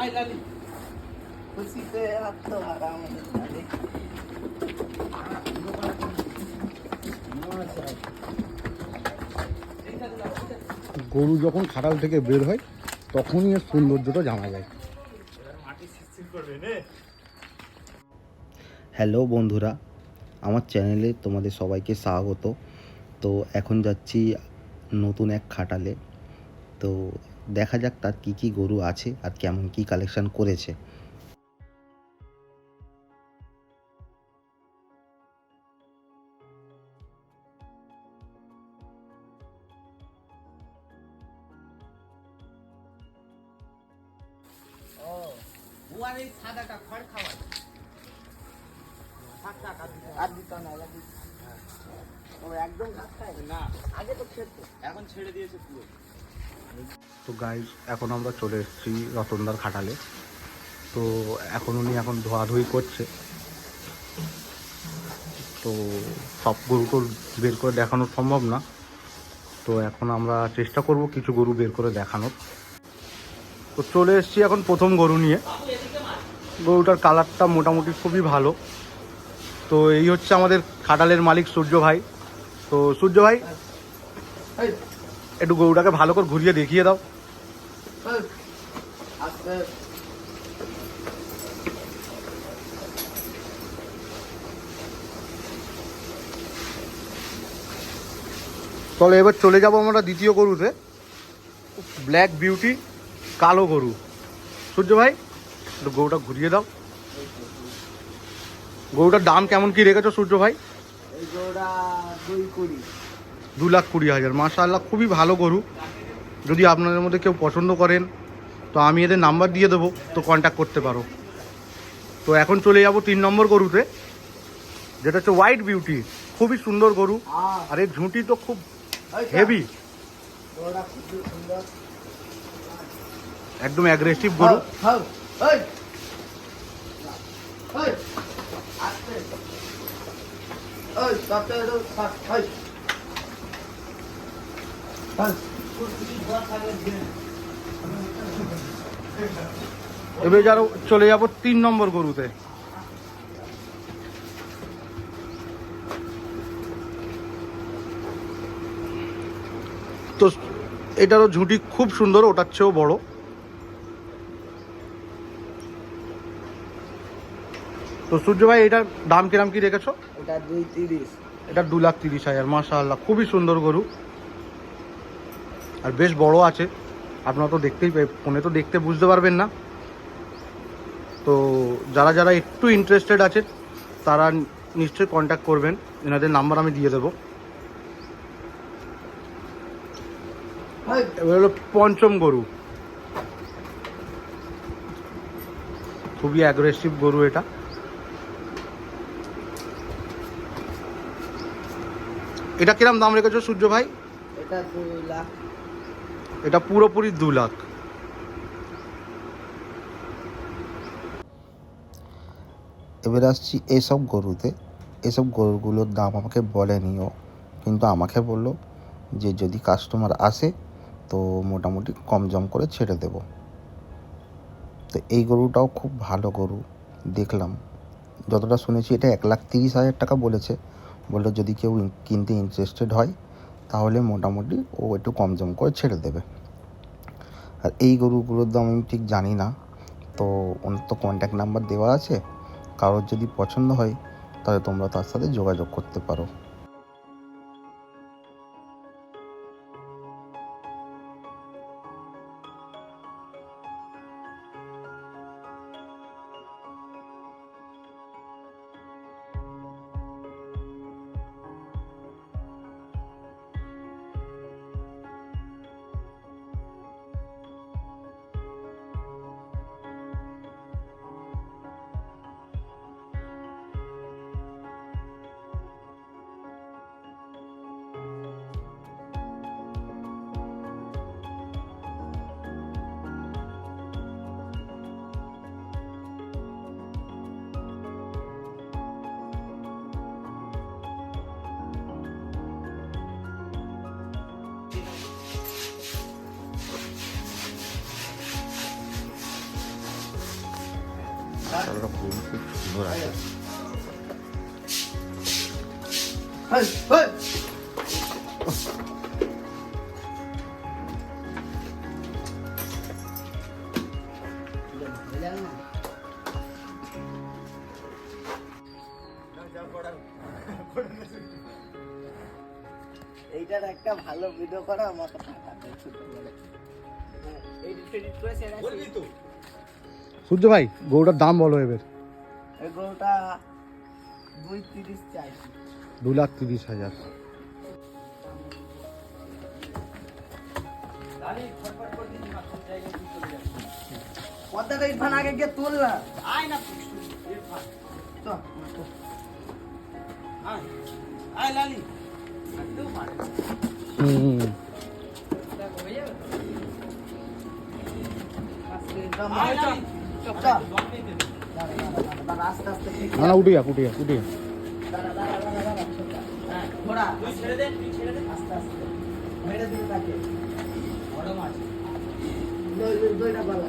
আয় লালি খুশিতে আত্মহারা আমাদের লালি। গরু যখন খাটাল থেকে বের হয় তখনই এর সৌন্দর্যটা জানা যায়। হ্যালো বন্ধুরা, আমার চ্যানেলে তোমাদের সবাইকে স্বাগত। তো এখন যাচ্ছি নতুন এক খাটালে। তো দেখা যাক তার কী কী গরু আছে আর কেমন কী কালেকশান করেছে। আর এই সাদাটা খড় খাওয়া আর দিত না ও একদম ঘাস খায় না, আগে তো খেত এখন ছেড়ে দিয়েছে পুরো। তো গাইজ এখন আমরা চলে এসেছি রতনদার খাটালে। তো এখন উনি ধোয়াধুয়ি করছে। তো সব গরু তো বের করে দেখানো সম্ভব না, তো এখন আমরা চেষ্টা করব কিছু গরু বের করে দেখানোর। তো চলে এসেছি এখন প্রথম গরু নিয়ে। গরুটার কালারটা মোটামুটি খুবই ভালো। তো এই হচ্ছে আমাদের খাটালের মালিক সূর্য ভাই। তো সূর্য ভাই, একটু গরুটাকে ভালো করে ঘুরিয়ে দেখিয়ে দাও। চলো এবার চলে যাব আমরা দ্বিতীয় গরুতে। ব্ল্যাক বিউটি, কালো গরু। সূর্য ভাই একটু গরুটা ঘুরিয়ে দাও। গরুটার দাম কেমন কি রেখেছো সূর্য ভাই? এই গরুটা 2,20,000। 2,20,000। মাশাআল্লাহ, খুবই ভালো গরু। যদি আপনাদের মধ্যে কেউ পছন্দ করেন তো আমি এদের নাম্বার দিয়ে দেবো, তো কন্ট্যাক্ট করতে পারো। তো এখন চলে যাব 3 নম্বর গরুতে, যেটা হচ্ছে হোয়াইট বিউটি। খুবই সুন্দর গরু, আর এর ঝুঁটি তো খুব হেভি, একদম অ্যাগ্রেসিভ গরু। এবার যারা চলে যাব 3 নম্বর গরুতে। তো এটারও ঝুঁটি খুব সুন্দর, ওটার চেয়েও বড়। তো সূর্য ভাই এটার দাম কিরাম কি রেখেছো? এটা 2,30,000। এটা 2,30,000। মাশাআল্লাহ, খুবই সুন্দর গরু, আর বেশ বড় আছে। আপনারা তো দেখতেই ফোনে তো দেখতে বুঝতে পারবেন না। তো যারা যারা একটু ইন্টারেস্টেড আছে তারা নিশ্চয়ই কন্ট্যাক্ট করবেন, এনাদের নাম্বার আমি দিয়ে দেবো। এবার হলো পঞ্চম গরু। খুবই অ্যাগ্রেসিভ গরু এটা। এটা কিরম দাম রেখেছো সূর্য ভাই? এটা 2 লাখ। এটা পুরোপুরি 2 লাখ। এবার আসছি এসব গরুতে। এসব গরুগুলোর দাম আমাকে বলেনিও, কিন্তু আমাকে বলল যে যদি কাস্টমার আসে তো মোটামুটি কম জম করে ছেড়ে দেব। তো এই গরুটাও খুব ভালো গরু দেখলাম। যতটা শুনেছি এটা 1,30,000 টাকা বলেছে। বললো যদি কেউ কিনতে ইন্টারেস্টেড হয় তাহলে মোটামুটি ও একটু কম জম করে ছেড়ে দেবে। আর এই গরুগুলোর দাম আমি ঠিক জানি না, তো ওনার তো কন্ট্যাক্ট নাম্বার দেওয়া আছে। কারোর যদি পছন্দ হয় তাহলে তোমরা তার সাথে যোগাযোগ করতে পারো। কালারটা খুব সুন্দর আছে। হেই, হেই। এইটার একটা ভালো ভিডিও করা আমাকে পাঠাবে ছোটবেলায়। এডিট ফেডিট করে সেরা সূর্য ভাই গরুটার দাম বলো এবার। এই গরুটা 2.30 চাই। 2,30,000। কথাটা ইরফান আগে গিয়ে তুল না। আয় না ইরফান। চল। আয়। আয় লালি। একটু মারে। হুম। আস্তে আস্তে না না উঠে যা উঠে যা উঠে যা। ঘোড়া তুই ছেড়ে দে আস্তে আস্তে মেরে দিন তাকে বড় মাছ দুইটা বালা